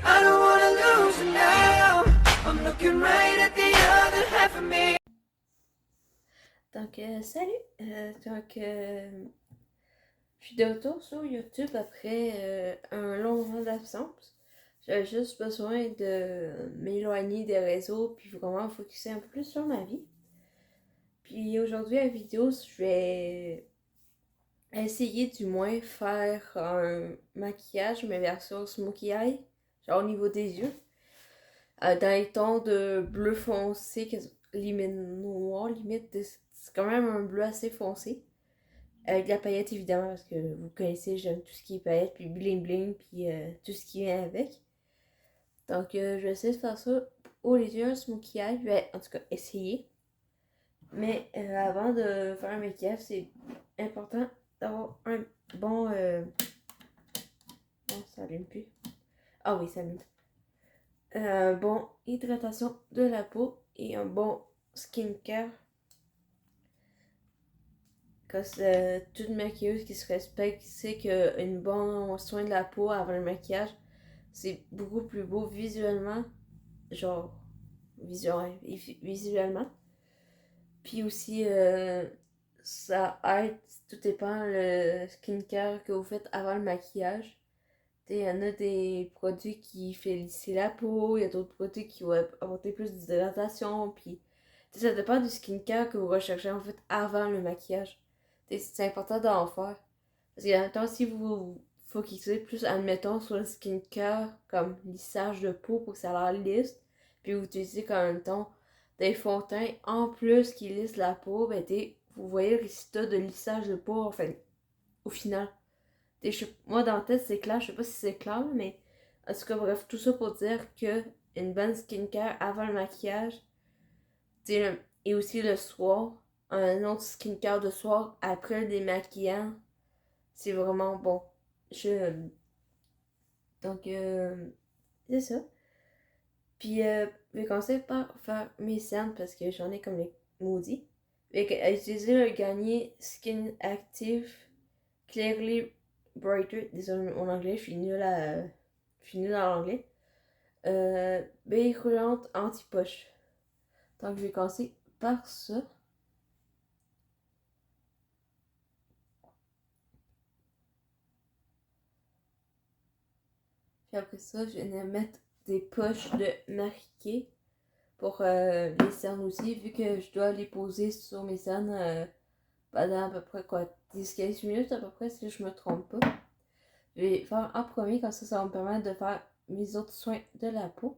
I don't wanna lose you now. I'm looking right at the other half of me. Donc, salut! Je suis de retour sur YouTube après un long moment d'absence. J'avais juste besoin de m'éloigner des réseaux puis vraiment focusser un peu plus sur ma vie. Puis aujourd'hui, la vidéo, je vais essayer du moins faire un maquillage, mais version smokey eye, genre au niveau des yeux. Dans les tons de bleu foncé, limite noir, c'est quand même un bleu assez foncé. Avec de la paillette évidemment, parce que vous connaissez, j'aime tout ce qui est paillette, puis bling bling, puis tout ce qui vient avec. Donc je vais essayer de faire ça pour les yeux, un smokey eye. Je vais en tout cas essayer. Mais avant de faire un maquillage, c'est important d'avoir un bon... Non, ça allume plus. Ah oui, ça allume. Bon hydratation de la peau et un bon skincare. Parce que toute maquilleuse qui se respecte sait qu'un bon soin de la peau avant le maquillage, c'est beaucoup plus beau visuellement. Genre, visuellement. Puis aussi, ça aide, tout dépend le skincare que vous faites avant le maquillage. Il y en a des produits qui font lisser la peau, il y a d'autres produits qui vont apporter plus d'hydratation, puis ça dépend du skincare que vous recherchez en fait avant le maquillage. C'est important d'en faire. Parce que en même temps, si vous vous focusez plus, admettons, sur le skincare comme lissage de peau pour que ça a l'air lisse, puis vous utilisez quand même temps des fonds de teint en plus qui lissent la peau, ben vous voyez le résultat de lissage de peau enfin, au final. Moi, dans la tête, c'est clair. Je sais pas si c'est clair, mais en tout cas, bref, tout ça pour dire que une bonne skincare avant le maquillage, et aussi le soir, un autre skincare de soir après le démaquillant, c'est vraiment bon. Donc, c'est ça. Puis, je vais commencer par faire mes cernes parce que j'en ai comme les maudits. À utiliser le Garnier Skin Active Clearly Brighter. Désolé, mon anglais, je suis nulle dans l'anglais. Baie roulante anti-poche. Donc, je vais commencer par ça. Puis après ça, je vais mettre des poches de marqué pour les cernes aussi, vu que je dois les poser sur mes cernes pendant à peu près 10-15 minutes à peu près, si je me trompe pas. Je vais faire en premier, comme ça va me permettre de faire mes autres soins de la peau.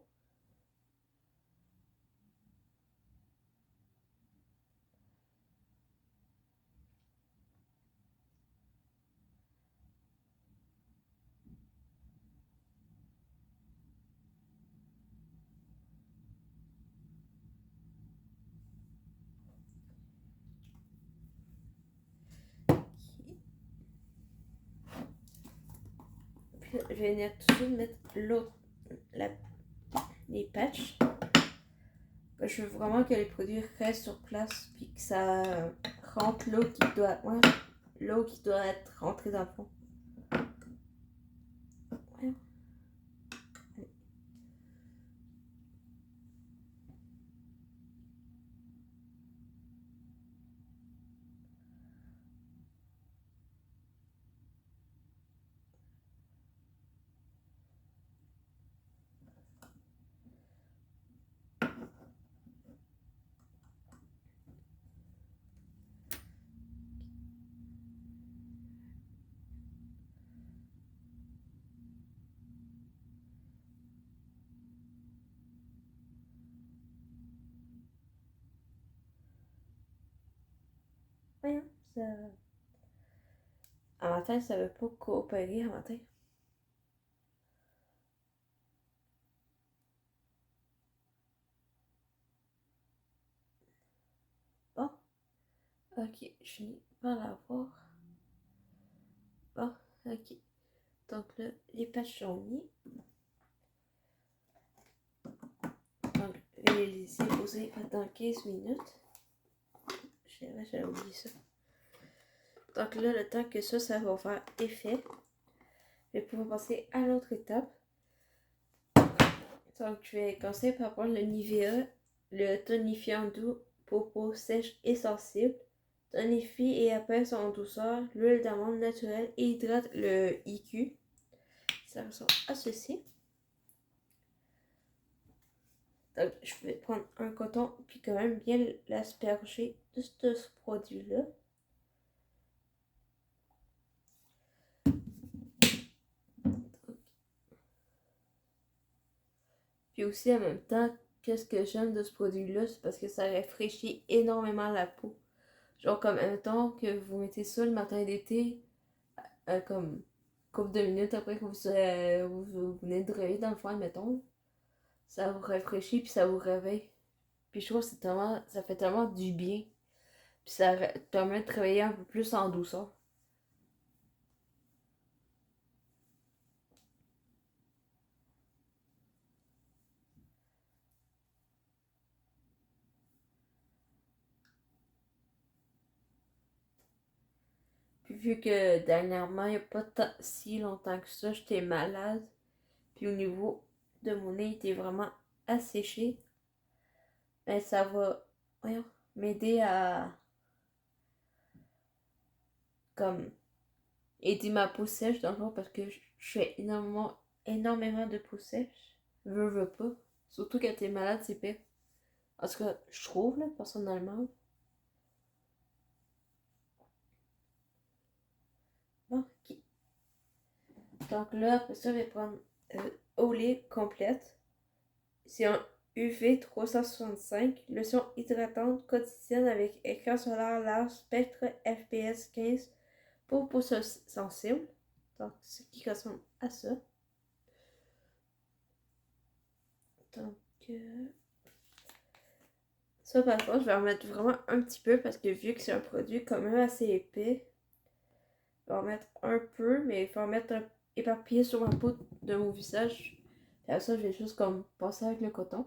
Puis là, je vais venir tout de suite mettre les patchs. Je veux vraiment que les produits restent sur place puis que ça rentre l'eau qui doit être rentrée dans le fond. Ouais. Ouais, ça... En matin, ça veut pas coopérer en matin. Bon, ok, je finis par l'avoir. Bon, ok. Donc là, les patchs sont mis. Donc, je vais les laisser poser pendant 15 minutes. J'avais oublié ça. Donc là, le temps que ça va faire effet, je vais pouvoir passer à l'autre étape. Donc, je vais commencer par prendre le Nivea, le tonifiant doux pour peau sèche et sensible. Tonifie et apaise en douceur. L'huile d'amande naturelle et hydrate le IQ. Ça ressemble à ceci. Donc, je vais prendre un coton puis quand même bien l'asperger de ce produit-là. Puis aussi en même temps, qu'est-ce que j'aime de ce produit-là, c'est parce que ça rafraîchit énormément la peau. Genre comme mettons que vous mettez ça le matin d'été, comme couple de minutes après que vous venez de réveiller dans le fond, mettons, ça vous rafraîchit puis ça vous réveille. Puis je trouve que ça fait tellement du bien. Puis ça permet de travailler un peu plus en douceur. Puis vu que dernièrement, il n'y a pas si longtemps que ça, j'étais malade. Puis au niveau de mon nez, il était vraiment asséché. Mais ça va m'aider à comme aider ma peau sèche dans le fond parce que je fais énormément de peau sèche. Veux pas. Surtout quand t'es malade, c'est pire. En tout cas, je trouve, là, personnellement. Bon, ok. Donc là, après ça, je vais prendre Olay complète. C'est un UV 365, lotion hydratante quotidienne avec écran solaire large, spectre FPS 15 pour peau sensible. Donc, ce qui ressemble à ça. Donc, ça par contre, je vais en mettre vraiment un petit peu parce que vu que c'est un produit quand même assez épais, je vais en mettre un peu, mais il faut en mettre éparpillé sur ma peau de mon visage. Et après ça, je vais juste comme passer avec le coton.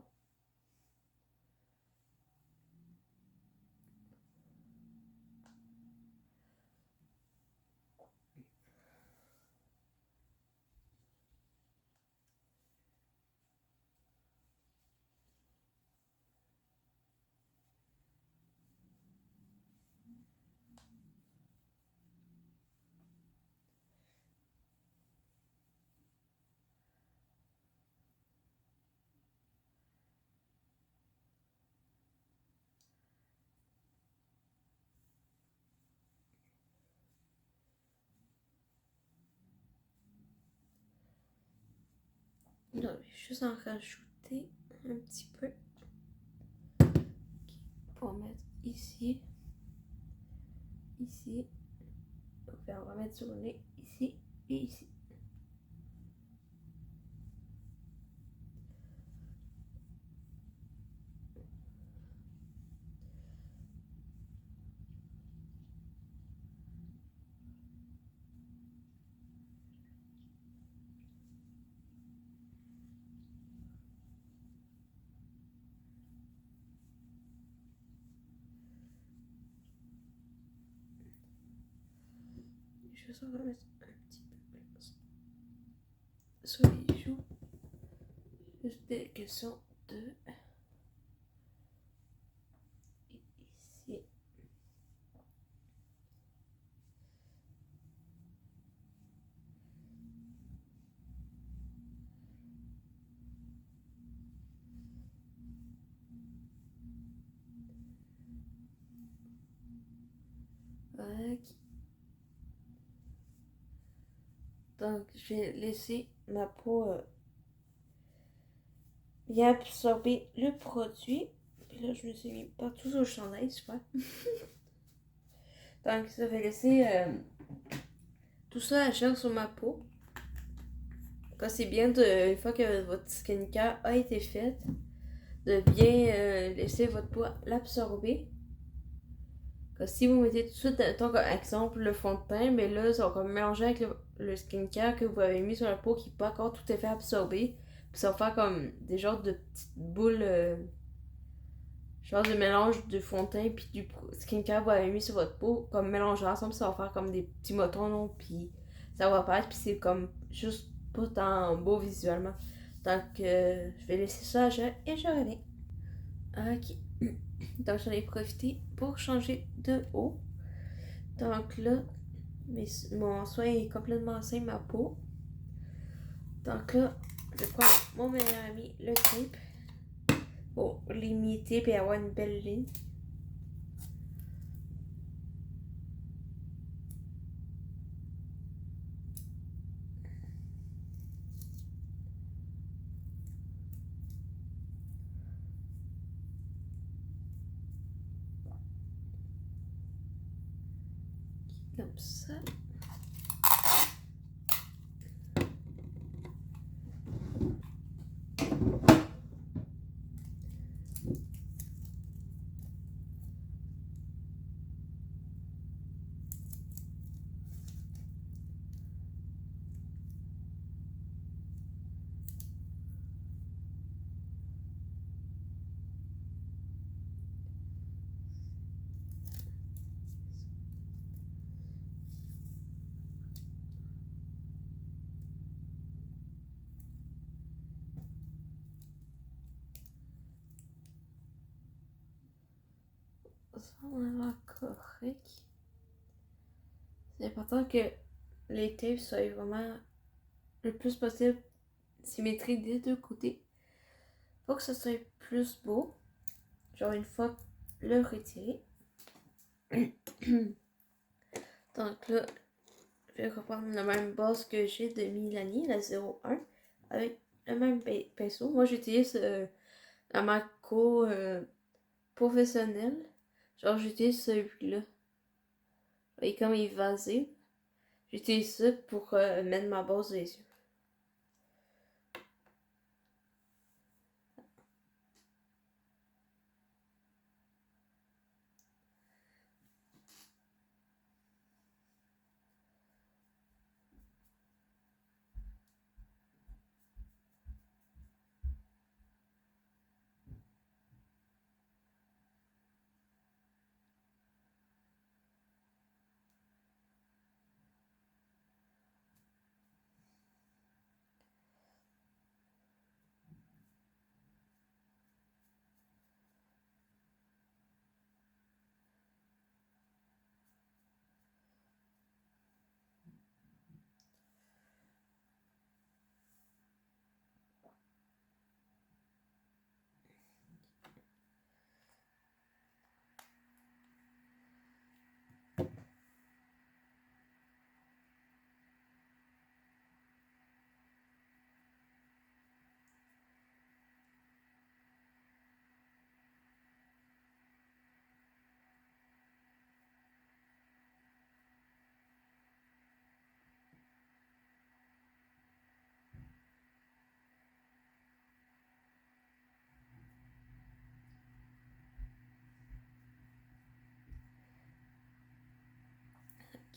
Non, je vais juste en rajouter un petit peu. Pour mettre ici. Ici. Donc, on va mettre sur le nez ici et ici. Juste on va mettre un petit peu plus sur les joues. Juste des questions de ici. Ok. Donc, je vais laisser ma peau bien absorber le produit. Puis là, je me suis mis partout sur le chandail, super. Donc, ça va laisser tout ça agir sur ma peau. Quand c'est bien, une fois que votre skincare a été faite, de bien laisser votre peau l'absorber. Si vous mettez tout de suite, comme exemple, le fond de teint, mais là, ça va comme mélanger avec le skincare que vous avez mis sur la peau qui n'est pas encore tout à fait absorbé. Puis ça va faire comme des genres de petites boules, genre de mélange du fond de teint puis du skincare que vous avez mis sur votre peau, comme mélangé ensemble, ça va faire comme des petits motons, non? Puis ça va apparaître, puis c'est comme juste pas tant beau visuellement. Donc, je vais laisser ça et je reviens. Ok. Donc, j'en ai profité pour changer de eau. Donc là, mon soin est complètement sain, ma peau. Donc là, je prends mon meilleur ami, le tape, pour l'imiter et avoir une belle ligne. Comme ça. Ça, on va avoir correct. C'est important que les tapes soient vraiment le plus possible symétriques des deux côtés. Faut que ça soit plus beau. Genre une fois le retiré. Donc là, je vais reprendre la même base que j'ai de Milani, la 01, avec le même pinceau. Moi, j'utilise la Macro professionnelle. Genre, j'utilise celui-là. Et comme il est vasé, j'utilise ça pour mettre ma base des yeux.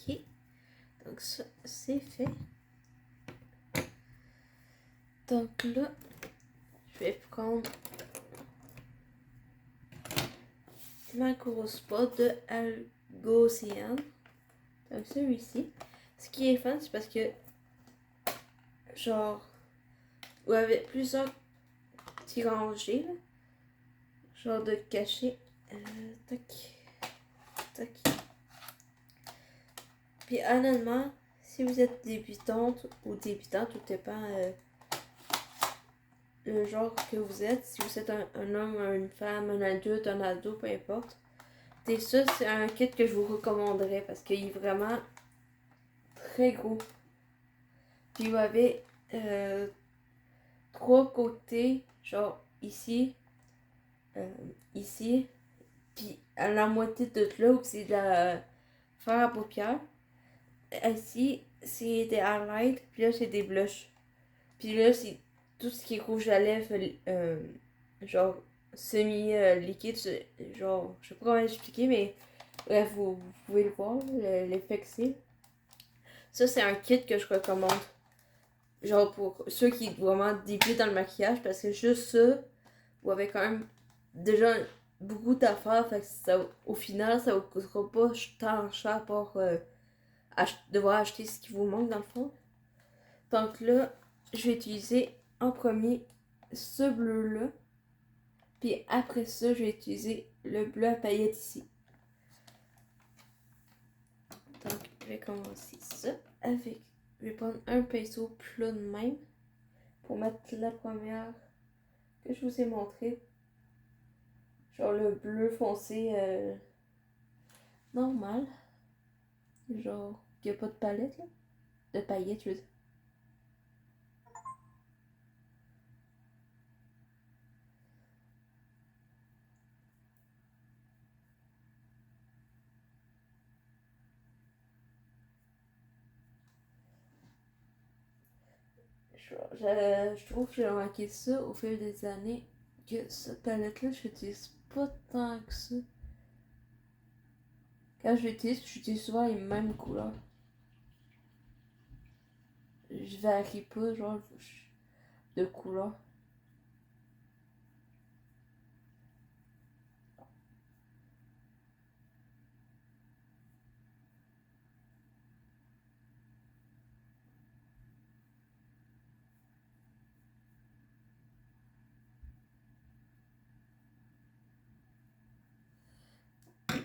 Ok, donc ça, c'est fait. Donc là, je vais prendre ma grosse botte de Algocéan. Donc celui-ci. Ce qui est fun, c'est parce que, genre, vous avez plusieurs petits rangées, là. Genre de cachet. Tac, tac. Puis honnêtement, si vous êtes débutante ou débutant, tout dépend le genre que vous êtes. Si vous êtes un homme, une femme, un adulte, un ado, peu importe. Et ça, c'est un kit que je vous recommanderais parce qu'il est vraiment très gros. Puis vous avez 3 côtés, genre ici, ici, puis à la moitié de là, c'est de la fard à paupières. Ici, c'est des highlights, puis là, c'est des blushs. Puis là, c'est tout ce qui est rouge à lèvres, genre semi-liquide, genre, je sais pas comment expliquer, mais bref, vous pouvez le voir, l'effet que c'est. Ça, c'est un kit que je recommande. Genre pour ceux qui vraiment débutent dans le maquillage, parce que juste ça, vous avez quand même déjà beaucoup d'affaires, fait que ça, au final, ça vous coûtera pas tant cher pour devoir acheter ce qui vous manque dans le fond. Donc là, je vais utiliser en premier ce bleu-là. Puis après ça, je vais utiliser le bleu à paillettes ici. Donc, je vais commencer ça avec... Je vais prendre un pinceau plat de même pour mettre la première que je vous ai montrée. Genre le bleu foncé normal. Genre, il n'y a pas de palette, là. De paillettes, je veux dire. Je trouve que j'ai remarqué ça au fil des années, que cette palette-là, je l'utilise pas tant que ça. Quand j'utilise souvent les mêmes couleurs. Je varie pas, genre, de couleurs.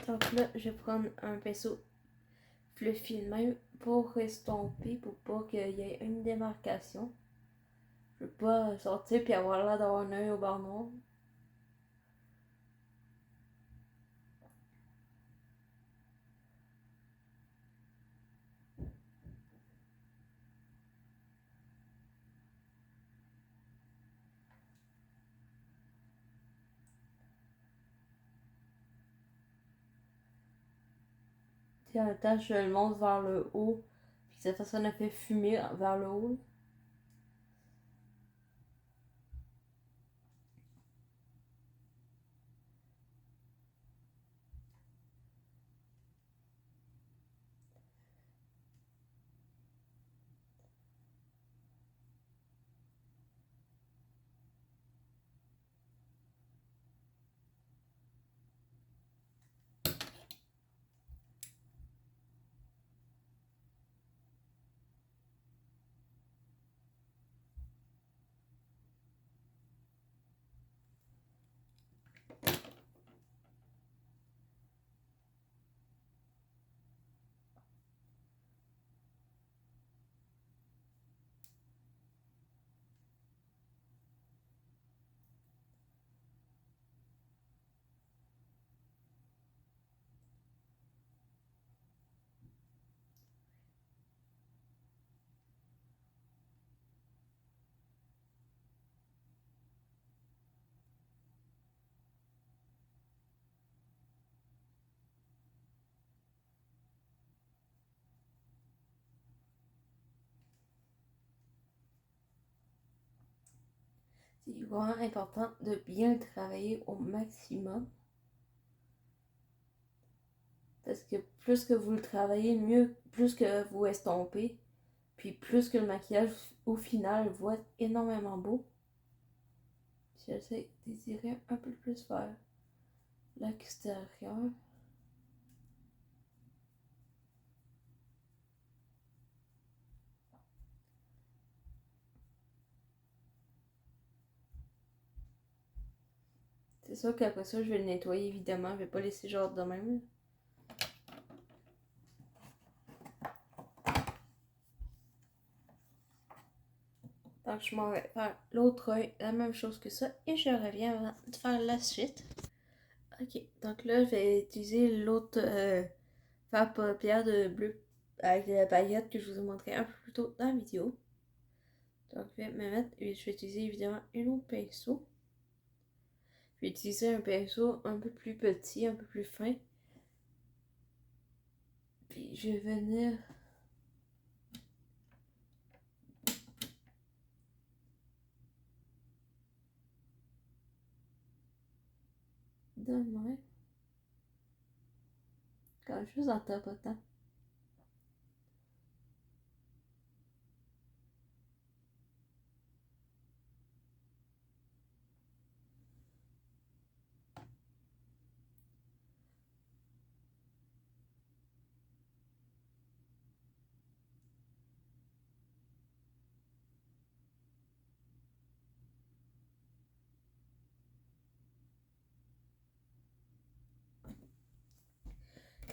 Donc là, je vais prendre un pinceau fluffy de même pour estomper, pour pas qu'il y ait une démarcation. Je veux pas sortir puis avoir l'air d'avoir un œil au bar noir. Puis en même temps, je le monte vers le haut. Puis cette façon, ça fait fumer vers le haut. C'est vraiment important de bien le travailler au maximum. Parce que plus que vous le travaillez, mieux, plus que vous estompez, puis plus que le maquillage au final va être énormément beau. J'essaie d'étirer un peu plus vers l'extérieur. C'est sûr qu'après ça, je vais le nettoyer évidemment. Je vais pas laisser genre de même. Donc je m'en vais faire l'autre œil, la même chose que ça. Et je reviens avant de faire la suite. Ok, donc là, je vais utiliser l'autre faire paupière de bleu avec la paillette que je vous ai montré un peu plus tôt dans la vidéo. Donc je vais me mettre, et je vais utiliser évidemment un autre pinceau. Je vais utiliser un pinceau un peu plus petit, un peu plus fin. Puis je vais venir de même. Comme juste en tapotant.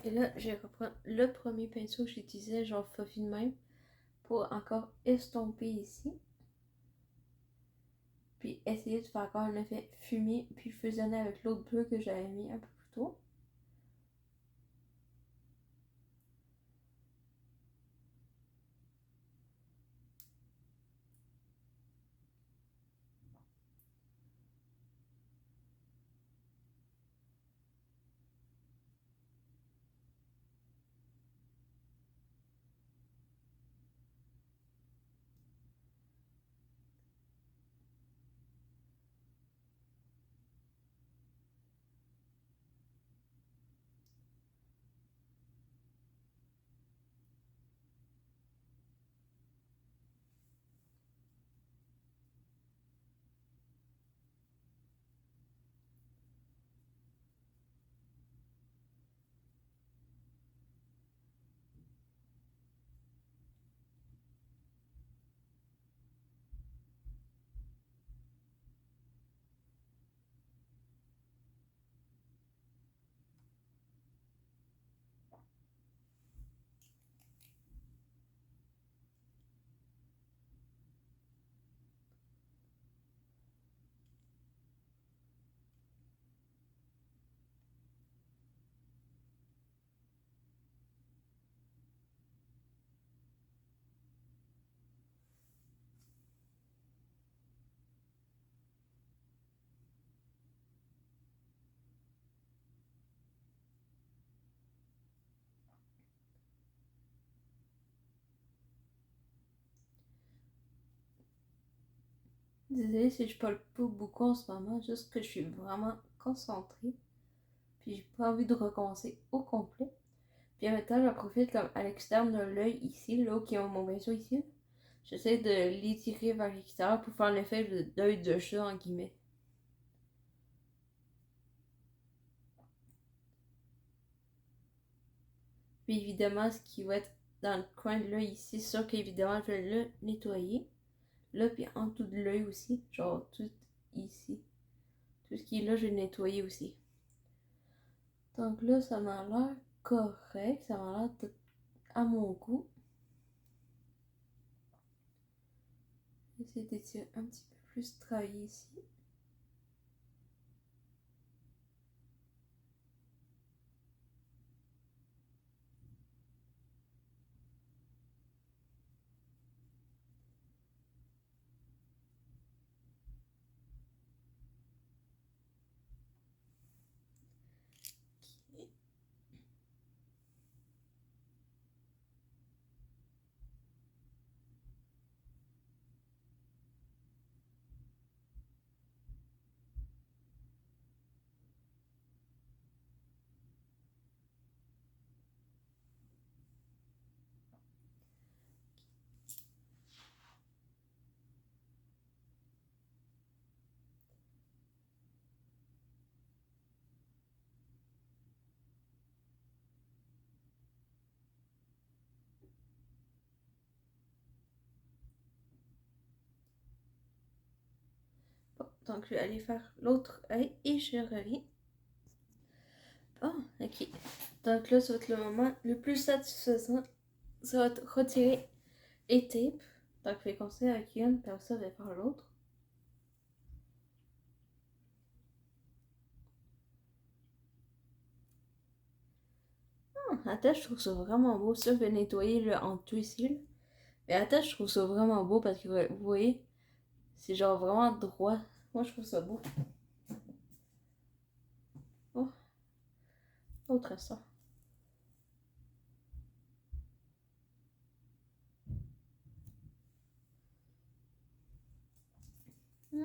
Et là, je reprends le premier pinceau que j'utilisais, genre fluffy de même, pour encore estomper ici. Puis essayer de faire encore un effet fumé, puis fusionner avec l'autre bleu que j'avais mis un peu plus tôt. Désolée si je parle pas beaucoup en ce moment, juste que je suis vraiment concentrée. Puis j'ai pas envie de recommencer au complet. Puis en même temps, j'en profite comme à l'externe de l'œil ici, là où il y a mon pinceau ici. J'essaie de l'étirer vers l'extérieur pour faire l'effet d'œil de chat en guillemets. Puis évidemment, ce qui va être dans le coin de l'œil ici, c'est sûr qu'évidemment, je vais le nettoyer. Là, puis en dessous de l'œil aussi, genre tout ici. Tout ce qui est là, je vais le nettoyer aussi. Donc là, ça m'a l'air correct, ça m'a l'air à mon goût. Essayer d'étirer un petit peu plus, travailler ici. Bon, donc je vais aller faire l'autre œil et je reviens. Oh, ok. Donc là, ça va être le moment le plus satisfaisant. Ça va être retirer et tape. Donc je vais commencer avec une, puis après ça, je vais faire l'autre. À tête, je trouve ça vraiment beau. Ça, je vais nettoyer le en tout ici. Là. Mais à tête, je trouve ça vraiment beau parce que vous voyez, c'est genre vraiment droit. Moi, je trouve ça beau. Oh, autre ça. Je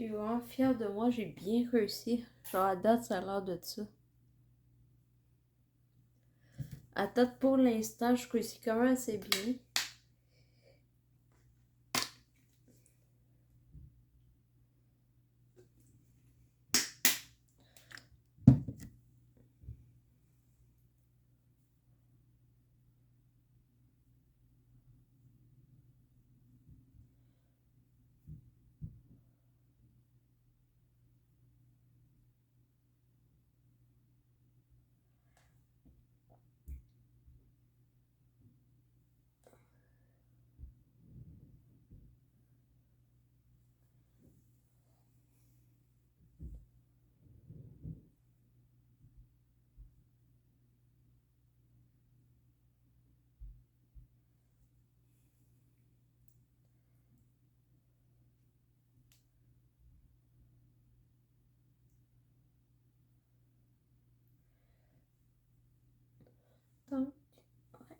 suis vraiment fière de moi, j'ai bien réussi. Genre à date, ça a l'air de ça. À date, pour l'instant, je réussis quand même assez bien. Donc, ouais.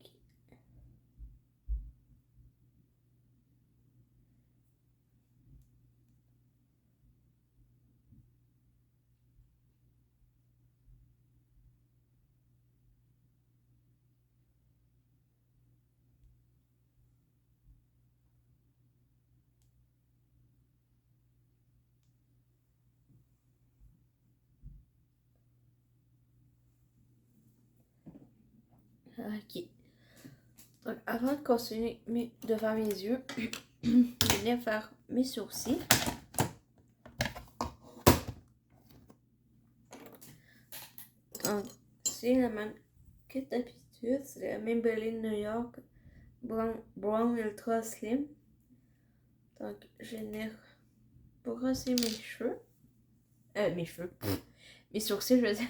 Ok. Ok. Donc, avant de continuer de faire mes yeux, je vais faire mes sourcils. Donc, c'est la même que d'habitude, c'est la Maybelline New York Brown Ultra Slim. Donc, je vais brosser mes cheveux. Mes cheveux. Mes sourcils, je veux dire.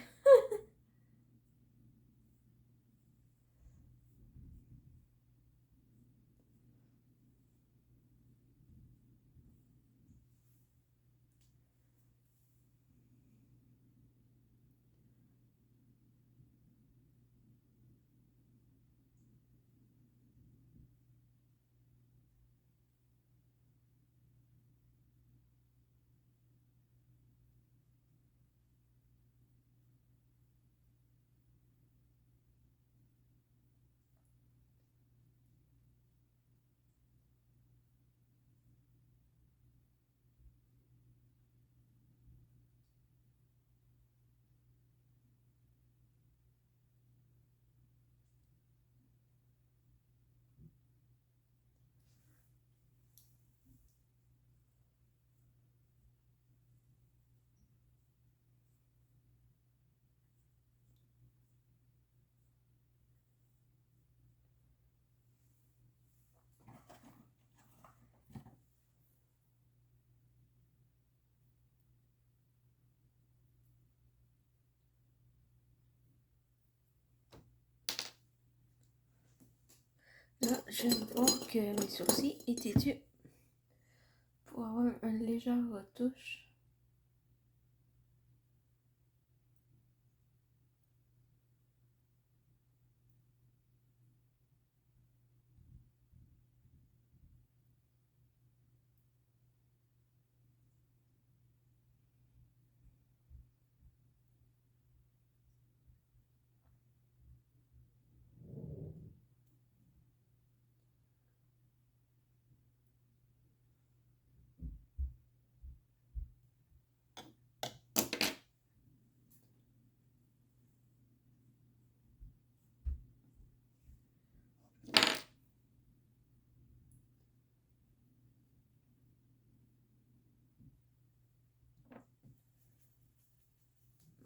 Là, je viens de voir que mes sourcils étaient dus pour avoir une légère retouche.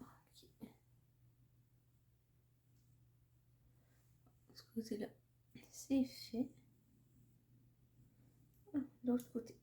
Ok. De ce côté-là, c'est fait. De l'autre côté.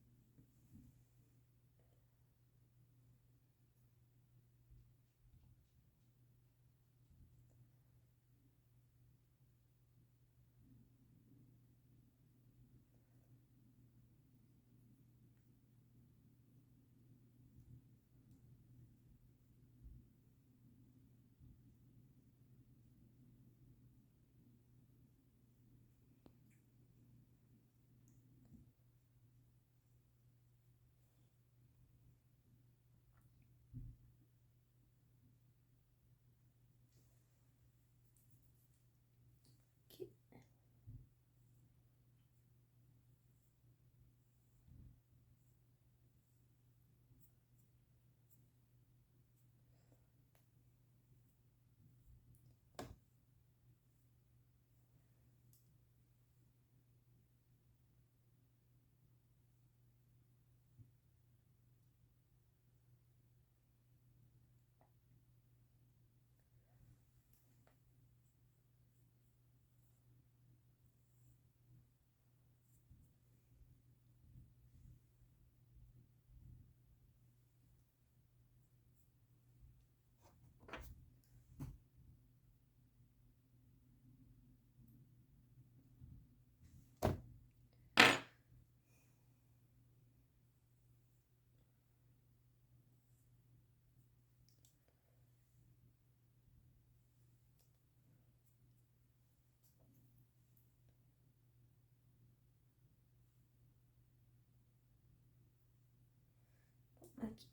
Ok.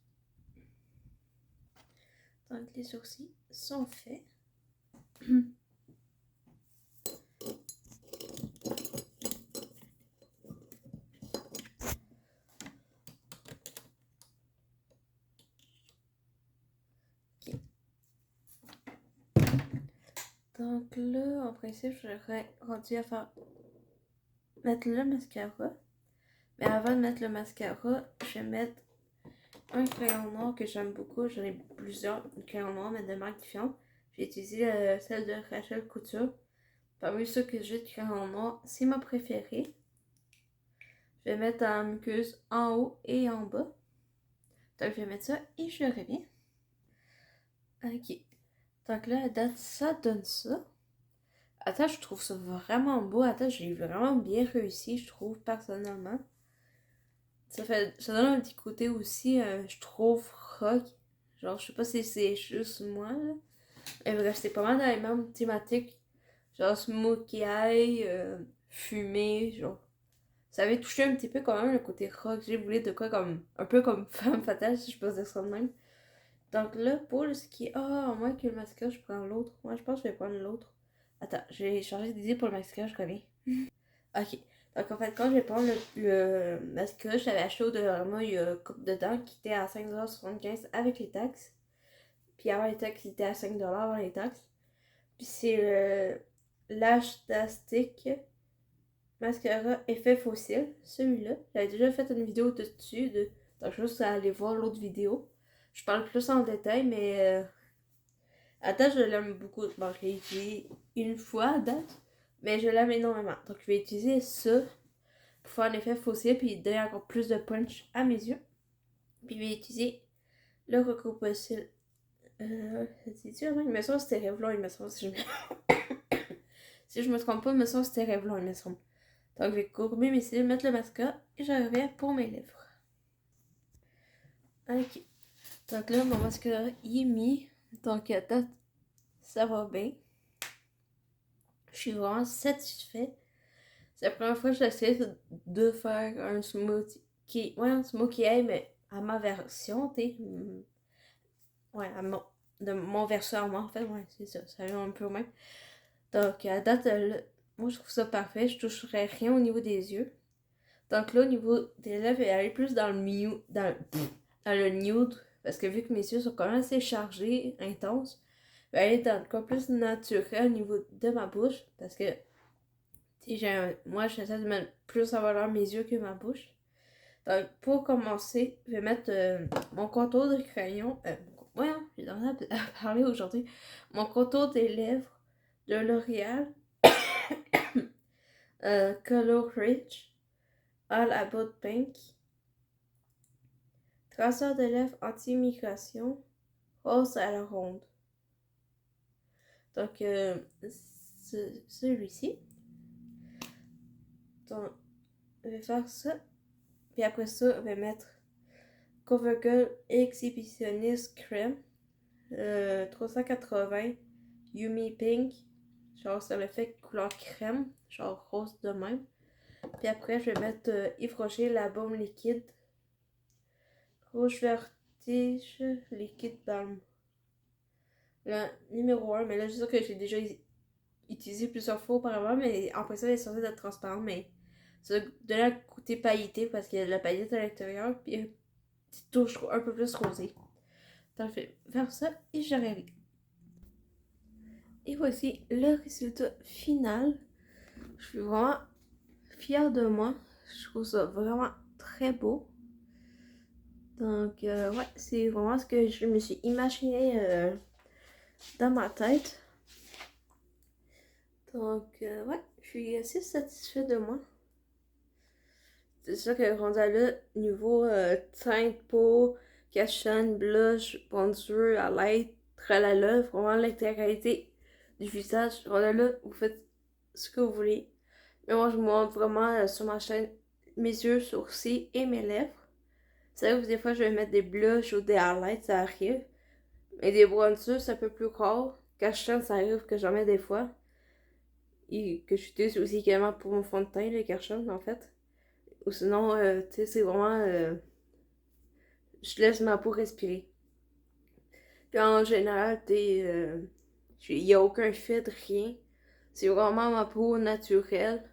Donc les sourcils sont faits. Ok. Donc là, en principe, j'aurais rendu à mettre le mascara. Mais avant de mettre le mascara, je vais mettre un crayon noir que j'aime beaucoup. J'en ai plusieurs crayons noirs, mais de marques différentes. J'ai utilisé celle de Rachel Couture. Parmi ceux que j'ai de crayon noir, c'est ma préférée. Je vais mettre en muqueuse en haut et en bas. Donc je vais mettre ça et je reviens. Ok. Donc là, à date, ça donne ça. Attends, je trouve ça vraiment beau. Attends, j'ai vraiment bien réussi, je trouve, personnellement. Ça donne un petit côté aussi, je trouve, rock. Genre, je sais pas si c'est juste moi, là. Mais bref, c'est pas mal dans les mêmes thématiques. Genre, smokey eye, fumée, genre. Ça avait touché un petit peu quand même le côté rock. J'ai voulu de quoi comme. Un peu comme femme fatale, si je peux dire ça de même. Donc là, pour ce qui est. Ah, à moins que le mascara, je prends l'autre. Moi, je pense que je vais prendre l'autre. Attends, j'ai changé d'idée pour le mascara, je connais. Ok. Donc en fait, quand je vais prendre le mascara, je l'avais acheté au Dollarama il y a une couple de temps, qui était à 5,75$ avec les taxes. Puis avant les taxes, il était à 5$ avant les taxes. Puis c'est le Lash Tastic Mascara Effet Fossile, celui-là. J'avais déjà fait une vidéo dessus, donc je vais aller voir l'autre vidéo. Je parle plus en détail, mais à date, je l'aime beaucoup. Bon, je l'ai utilisé une fois à date, mais je l'aime énormément. Donc je vais utiliser ça pour faire l'effet fossile, puis donner encore plus de punch à mes yeux. Puis je vais utiliser le recours fossile. C'est dur, non? Il me semble que c'était Revlon, il me semble. Si je me trompe pas, il me semble que c'était Revlon, il me semble. Donc, je vais courber mes cils, mettre le mascara et je reviens pour mes lèvres. Ok. Donc là, mon mascara, il est mis. Donc, à date, ça va bien. Je suis vraiment satisfaite. C'est la première fois que j'essaie de faire un smokey. Ouais, un smokey eye, mais à ma version, t'es. Ouais, de mon version à moi, en fait. Ouais, c'est ça. Ça vient un peu au même. Donc, à date, moi, je trouve ça parfait. Je toucherai rien au niveau des yeux. Donc là, au niveau des lèvres, je vais aller plus dans le nude, dans le nude, parce que vu que mes yeux sont quand même assez chargés, intenses, je vais aller dans le cas plus naturel au niveau de ma bouche, parce que moi, j'essaie de mettre plus en valeur mes yeux que ma bouche. Donc, pour commencer, je vais mettre mon contour de crayon. Ouais, hein, j'ai tendance à parler aujourd'hui. Mon contour des lèvres de L'Oréal, Color Rich, All About Pink. Traceur de lèvres anti-migration, rose à la ronde. Donc, celui-ci. Donc, je vais faire ça. Puis après ça, je vais mettre CoverGirl Exhibitionist Crème. 380 Yumi Pink. Genre, ça le fait couleur crème. Genre rose de même. Puis après, je vais mettre Yves Rocher, la baume liquide. Rouge vertige, liquide balme. Le numéro 1, mais là, je suis sûre que j'ai déjà utilisé plusieurs fois auparavant, mais après ça, elle est censée être transparente, mais ça donne un côté pailleté parce qu'il y a de la paillette à l'intérieur, puis une petite touche un peu plus rosée. Donc, je vais faire ça et je reviens. Et voici le résultat final. Je suis vraiment fière de moi. Je trouve ça vraiment très beau. Donc, ouais, c'est vraiment ce que je me suis imaginé dans ma tête. Donc, ouais, je suis assez satisfaite de moi. C'est sûr que rendu à là, niveau teint de peau, cache-chaîne, blush, bronzer, highlight, tralala, vraiment l'intégralité du visage. Rendu à là, vous faites ce que vous voulez. Mais moi, je montre vraiment sur ma chaîne mes yeux, sourcils et mes lèvres. C'est vrai que des fois, je vais mettre des blushs ou des highlights, ça arrive. Mais des bronzers, c'est un peu plus rare. Cache-chaîne, ça arrive que j'en mets des fois. Et que j'utilise aussi également pour mon fond de teint, le cache-chaîne, en fait. Ou sinon, tu sais, c'est vraiment. je laisse ma peau respirer. Puis en général, il n'y a aucun filtre, rien. C'est vraiment ma peau naturelle.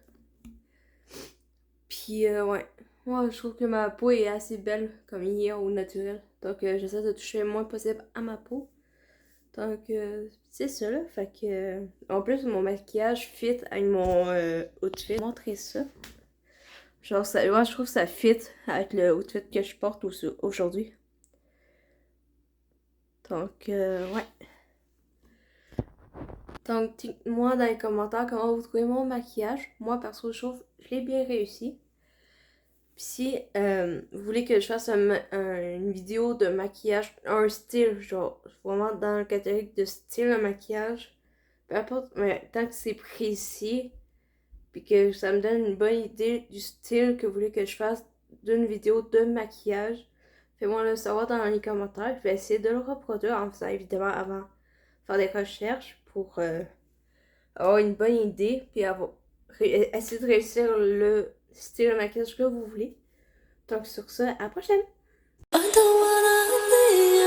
Puis ouais, moi je trouve que ma peau est assez belle comme il est au naturel. Donc j'essaie de toucher le moins possible à ma peau. Donc c'est ça là. Fait que en plus mon maquillage fit avec mon outfit. Je vais vous montrer ça. Genre ça, moi je trouve que ça fit avec le outfit que je porte aujourd'hui. Donc ouais. Donc dites-moi dans les commentaires comment vous trouvez mon maquillage. Moi perso je trouve que je l'ai bien réussi. Puis si vous voulez que je fasse une vidéo de maquillage, un style, genre vraiment dans le catalogue de style de maquillage, peu importe, mais tant que c'est précis, puis que ça me donne une bonne idée du style que vous voulez que je fasse d'une vidéo de maquillage, faites-moi le savoir dans les commentaires. Je vais essayer de le reproduire en faisant évidemment avant faire des recherches pour avoir une bonne idée, puis essayer de réussir le style de maquillage que vous voulez. Donc sur ce, à la prochaine! I don't wanna live